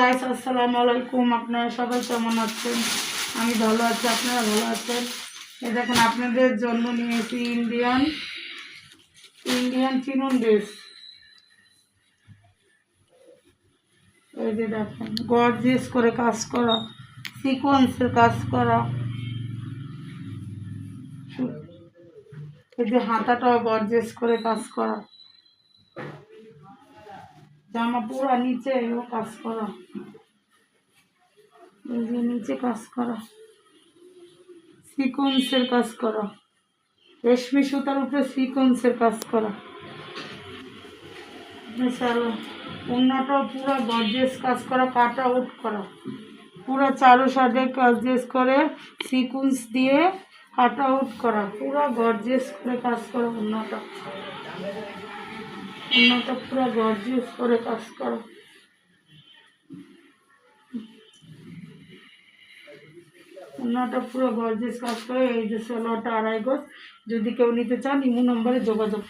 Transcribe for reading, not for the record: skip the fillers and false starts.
Guys, আসসালামু আলাইকুম। আপনারা সবাই কেমন আছেন? আমি ভালো আছি, আপনারা ভালো আছেন? এই দেখেন আপনাদের জন্য নিয়েছি ইন্ডিয়ান চিনন ড্রেস। এই যে দেখেন গর্জিয়াস করে কাজ করা, সিকোয়েন্সের কাজ করা। এই যে হাতাটাও গর্জিয়াস করে কাজ করা, জামা পুরা নিচে কাজ করা, এই যে নিচে কাজ করা, সিকোয়েন্সের কাজ করা, রেশমি সুতার উপরে সিকোয়েন্সের কাজ করা। অন্যটাও পুরো গর্জিয়াস কাজ করা, কাট আউট করা, পুরো চারো সাইডে গর্জিয়াস করে সিকোয়েন্স দিয়ে কাট আউট করা, পুরো গর্জিয়াস করে কাজ করা। অন্যটা পুরো গর্জিয়াস করে কাজ করা। অন্যটা পুরো গর্জিয়াস কাজ করে। এই যে 16টা 2.5 গজ। যদি কেউ নিতে চান ইমো নম্বরে যোগাযোগ।